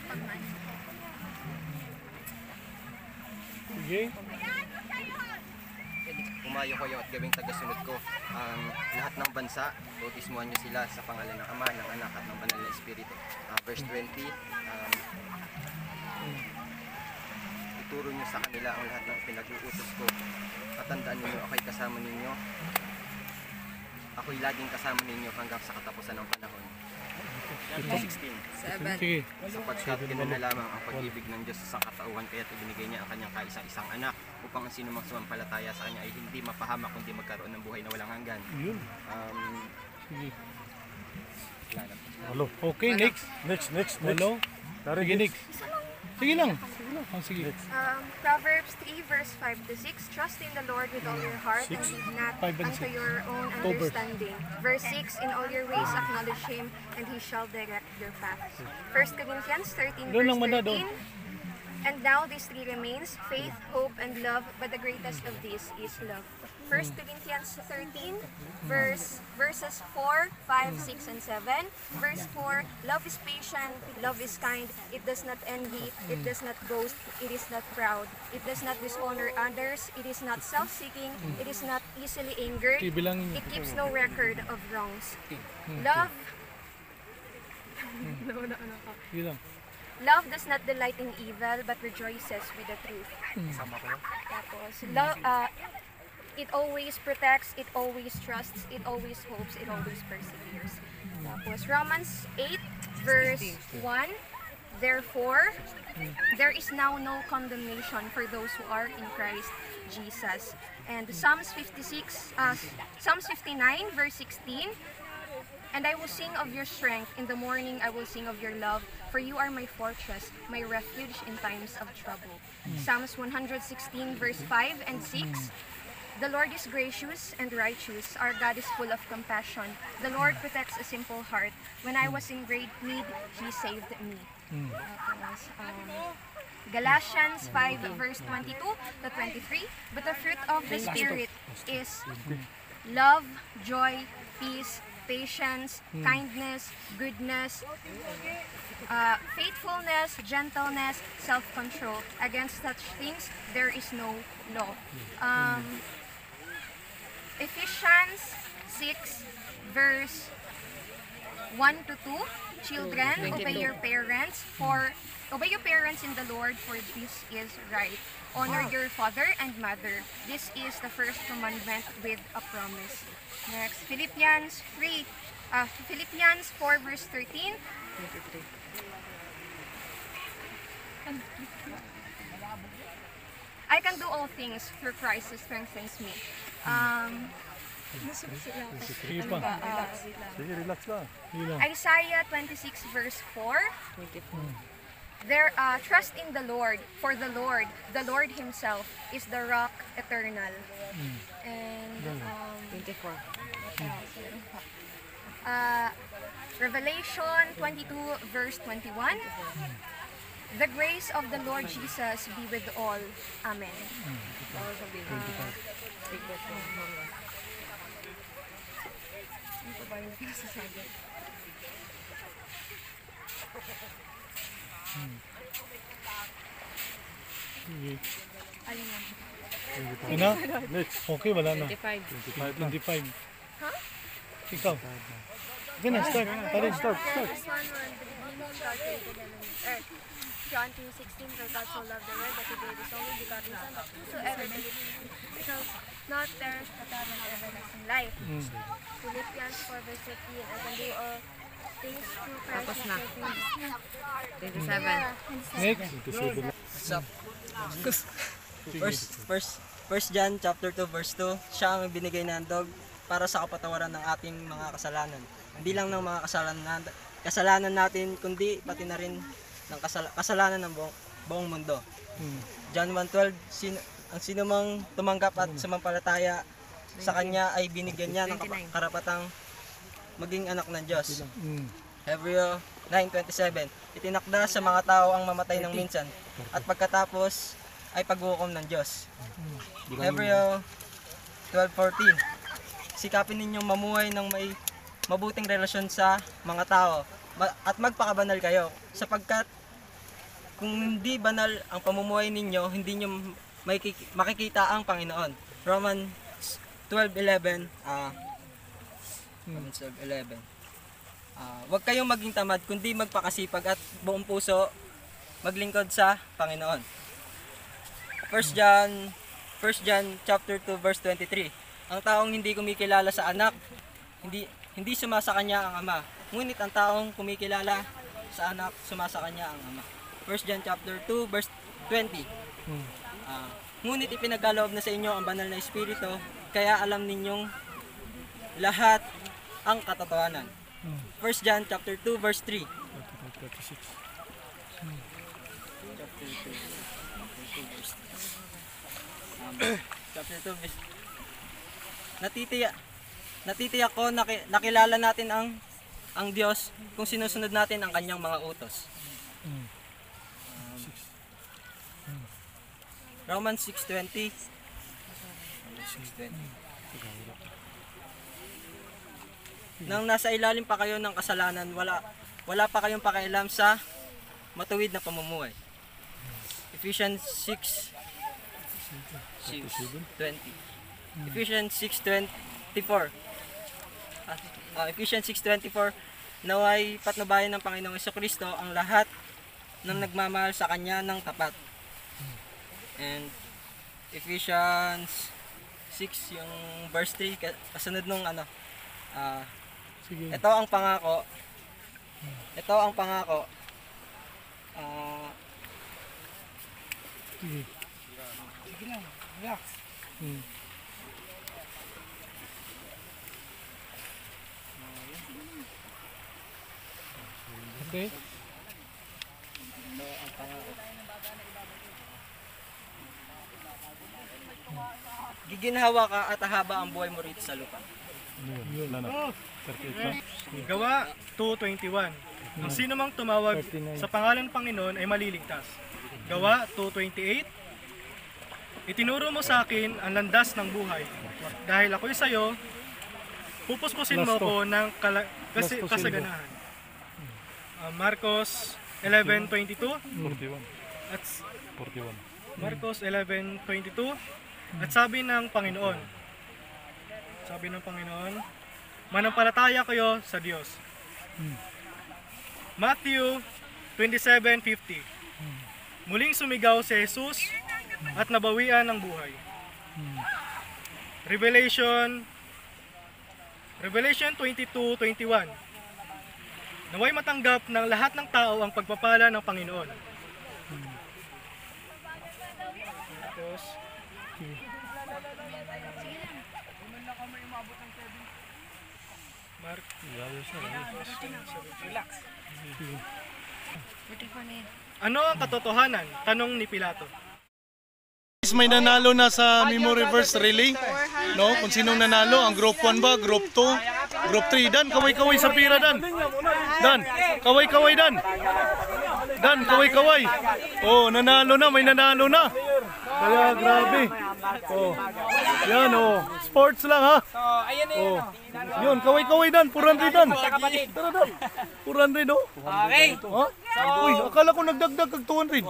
Sige. Umayo kayo at gawing tagasunod ko ang lahat ng bansa, bautismuhan nyo sila sa pangalan ng Ama, ng Anak at ng Banal na Espiritu. Verse 20, ituro nyo sa kanila ang lahat ng pinag-uutos ko. Patandaan ninyo, ako'y kasama ninyo. Ako'y laging kasama ninyo hanggang sa katapusan ng panahon. 16. Sige. Sapagkat ganun na lamang ang pag-ibig ng Diyos sa sangkatauhan, kaya't ibinigay niya ang kanyang kaisa-isang anak upang ang sino mang sumampalataya sa kanya ay hindi mapahamak kundi magkaroon ng buhay na walang hanggan. Yun. Sige. Hello. Okay, next. Hello. Sige, next. Sige lang. Sige. Proverbs 3 verse 5-6. Trust in the Lord with all your heart and lean not unto your own understanding. Verse 6. In all your ways acknowledge Him and He shall direct your paths. 1 Corinthians 13 verse 13. And now these three remains, faith, hope, and love, but the greatest of these is love. 1 Corinthians 13, verses 4, 5, 6, and 7. Verse 4, love is patient, love is kind, it does not envy, it does not boast, it is not proud, it does not dishonor others, it is not self-seeking, it is not easily angered, it keeps no record of wrongs. Love, Love does not delight in evil, but rejoices with the truth. Tapos, it always protects, it always trusts, it always hopes, it always perseveres. Tapos, Romans 8, verse 1, therefore, there is now no condemnation for those who are in Christ Jesus. And Psalms 59, verse 16, and I will sing of your strength. In the morning I will sing of your love, for you are my fortress, my refuge in times of trouble. Psalms 116 verse 5 and 6. The Lord is gracious and righteous. Our God is full of compassion. The Lord protects a simple heart. When I was in great need, He saved me. Tapos, Galatians 5 verse 22 to 23. But the fruit of the Spirit is love, joy, peace, patience, kindness, goodness, faithfulness, gentleness, self-control. Against such things, there is no law. Ephesians 6 verse 1 to 2. Children, obey your parents in the Lord, for this is right. Honor your father and mother. This is the first commandment with a promise. Next, Philippians 4 verse 13. I can do all things through Christ who strengthens me. Sige pa. Sige, relax lang. Isaiah 26 verse 4. Trust in the Lord, for the Lord Himself is the rock eternal. And 24. Revelation 22 verse 21. The grace of the Lord Jesus be with all. Amen. Ano? Next. Okay, wala na. 25. 25. Ikaw. Sige na, start. Pare, start. John 3:16, for God so loved the world that He gave His only begotten Son, that whosoever believes in Him shall not perish but have an everlasting life. Philippians 4 verse 13, I can do all things through Christ Tapos who na. strengthens me. 27. Next. First John chapter 2 verse 2, siya ang binigay na handog para sa kapatawaran ng ating mga kasalanan. Hindi lang ng mga kasalanan natin, kundi pati na rin ng kasalanan ng buong mundo. John 1:12, ang sinumang tumanggap at sumampalataya sa Kanya ay binigyan niya ng karapatang maging anak ng Diyos. Hebreo 9:27, itinakda sa mga tao ang mamatay ng minsan at pagkatapos ay paghukom ng Diyos. Hebreo 12:14, sikapin ninyong mamuhay ng may mabuting relasyon sa mga tao at magpakabanal kayo, sapagkat kung hindi banal ang pamumuhay ninyo, hindi nyo makikita ang Panginoon. Romans 12:11, huwag kayong maging tamad, kundi magpakasipag at buong puso maglingkod sa Panginoon. 1 John chapter 2 verse 23, ang taong hindi kumikilala sa anak, hindi sumasa kanya ang ama. Ngunit ang taong kumikilala sa anak, sumasa kanya ang ama. 1 John chapter 2 verse 20. Ngunit ipinagkaloob na sa inyo ang banal na Espiritu, kaya alam ninyong lahat ang katotohanan. 1 John chapter 2 verse 3. Chapter 2 verse Natitiyak ko nakilala natin ang Diyos kung sinusunod natin ang kanyang mga utos. Romans 6:20. Nang nasa ilalim pa kayo ng kasalanan, wala pa kayong pakialam sa matuwid na pamumuhay. Ephesians 6:20. Ephesians 6:24. Ephesians 6:24, naway patnubayan ng Panginoong Jesucristo ang lahat ng nagmamahal sa Kanya ng tapat. And Ephesians 6 yung verse 3, kasunod nung ito ang pangako. Ito ang pangako. Sige lang, relax. Okay. Ito ang pangako. giginhawa ka at haba ang buhay mo rito sa lupa. Gawa 2:21. Ang sino mang tumawag sa pangalan ng Panginoon ay maliligtas. Gawa 2:28. Itinuro mo sa akin ang landas ng buhay. Dahil ako'y sa'yo, pupuspusin mo ko ng kasaganahan. Marcos 11:22. 41. At 41. Marcos 11:22. At sabi ng Panginoon, manampalataya kayo sa Diyos. Matthew 27:50. Muling sumigaw si Jesus at nabawian ng buhay. Revelation 22:21. Naway matanggap ng lahat ng tao ang pagpapala ng Panginoon. Tapos, Mark. Relax. Ano ang katotohanan? Tanong ni Pilato. May nanalo na sa Memory Verse Relay, no? Kung sinong nanalo, ang Group 1 ba, Group 2, Group 3. Dan, kaway-kaway sa pira, Dan. Dan, kaway-kaway, Dan. Dan, kaway-kaway. Oh, nanalo na, may nanalo na. Kaya, grabe. Oh. Yan, oh. Sports lang, ha? Oh. Yun, kaway-kaway, Dan. 400, Dan. Tara, Dan. 400, oh. Okay. Ha? Uy, akala ko nagdagdag kag 200.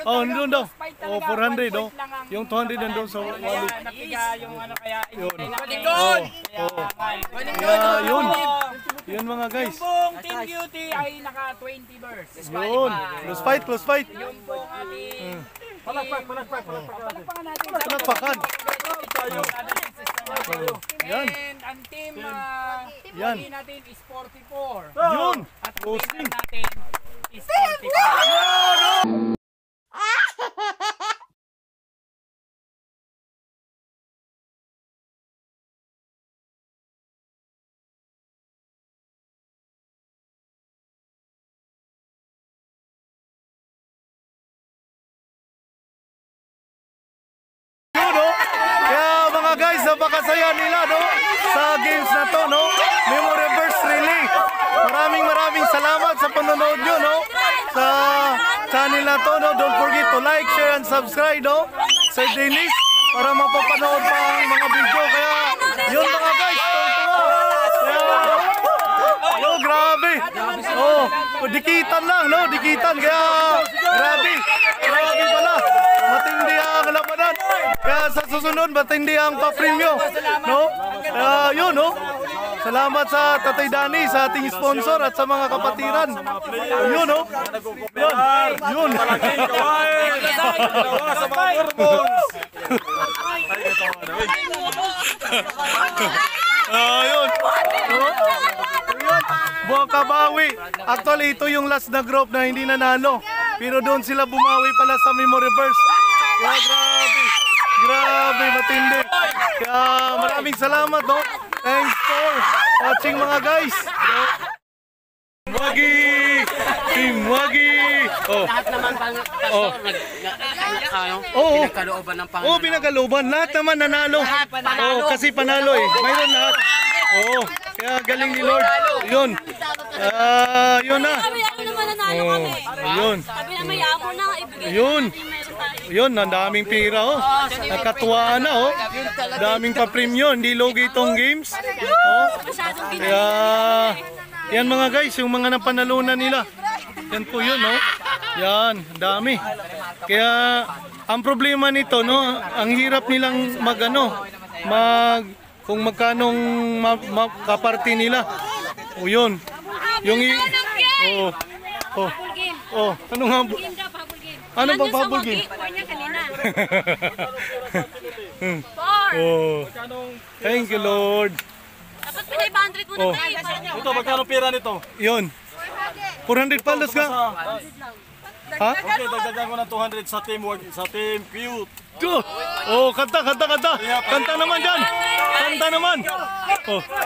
Oh, nandun daw. Oh, 400, oh. Yung 200 nandun sa wallet. Yung ano kaya Yun. Balikod! Yeah, yun. Yun mga guys. Yung pong Team Beauty ay naka 20 verse. Yun. Close fight, close fight. Yung pong ating Palakpakan natin. Palakpakan. Yan. And ang team Yan. natin is 44. Yun. At Posting. natin is 45. Kaya mga guys, napakasaya nila, no? Sa games na to, no? Memory Verse Relay. Maraming salamat sa panonood nyo, no? Sa channel na to, no? Don't forget to like, share, and subscribe, no? Sa Dennis, para mapapanood pa ang mga video. Kaya, yun mga guys. Kaya, grabe. Oh, dikitan lang, no? Dikitan. Kaya, grabe. Grabe pala. Matindi ang labanan. Kaya sa susunod, matindi ang pa-premyo. No? Yun, no? Salamat sa Tatay Danny, sa ating sponsor at sa mga kapatiran. Yun, no? Yun. Yun. Yun. Buwang kabawi. Actually, ito yung last na group na hindi nanalo. Pero doon sila bumawi pala sa Memory Verse. Kaya grabe. Grabe, matindi. Kaya maraming salamat, no? Thanks for watching mga guys. Wagi! Team Wagi! Oh. Lahat naman pinagkalooban ng Panginoon. Oo, pinagkalooban. Lahat naman nanalo. Oo, kasi panalo eh. Mayroon lahat. Oo, kaya galing ni Lord. Yun. Yun na. Kami naman nanalo kami. Yun. Sabi na may amo na ibigay. Yun. Yun, ang daming pira, oh. Nakatuwaan na, oh. Daming pa-premyo. Hindi logi itong games. Oh. Kaya, yan mga guys, yung mga napanalunan nila. Yan po yun, no? Yan, dami. Kaya, ang problema nito, no? Ang hirap nilang kung magkanong kaparty nila. O yun. Yung ano nga? Ano bang bubble game? Oh. Thank you, Lord. Dapat pinay 100 muna Oh. tayo. Ito, magkano pera nito? Yun. 400 palos ka. Ha? Okay, dagdagan ko ng 200 sa team cute. Oh, kanta. Kanta naman dyan. Kanta naman.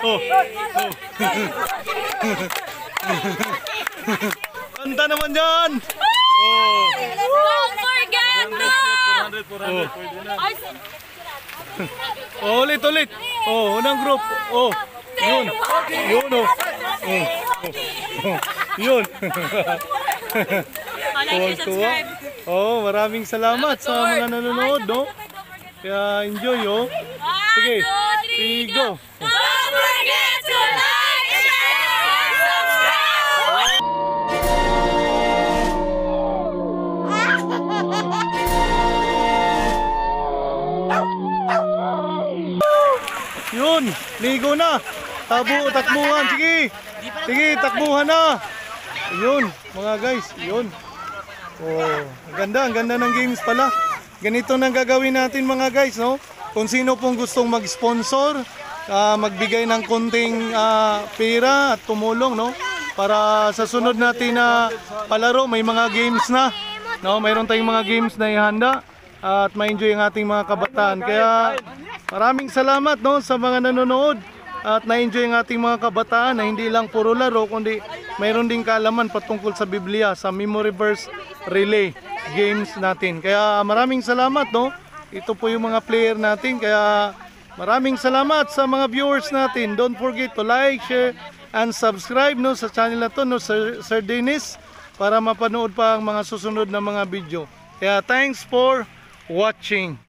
Oh. Kanta naman dyan. Oh. Don't forget to! 400, pwede na. Oh, ulit. Oh, unang group. Oh, yun. Yun, oh. Yun. Tuwang-tuwa. Oh, maraming salamat sa mga nanonood, no? Kaya enjoy, oh. Sige, go. Don't forget to like, share, and subscribe! Yun, ligo na. Takbuhan, sige. Sige, takbuhan na. Yun, mga guys, yun. Oh, ang ganda ng games pala. Ganito nang gagawin natin mga guys, no? Kung sino pong gustong mag-sponsor, magbigay ng konting pera at tumulong, no? Para sa sunod natin na palaro, may mga games na, no? Mayroon tayong mga games na ihanda at ma-enjoy ang ating mga kabataan. Kaya maraming salamat, no, sa mga nanonood at na-enjoy ang ating mga kabataan na hindi lang puro laro kundi mayroon ding kaalaman patungkol sa Biblia, sa memory verse relay games natin. Kaya maraming salamat, no. Ito po yung mga player natin. Kaya maraming salamat sa mga viewers natin. Don't forget to like, share, and subscribe, no, sa channel na to, no, Sir Dennis, para mapanood pa ang mga susunod na mga video. Kaya thanks for watching.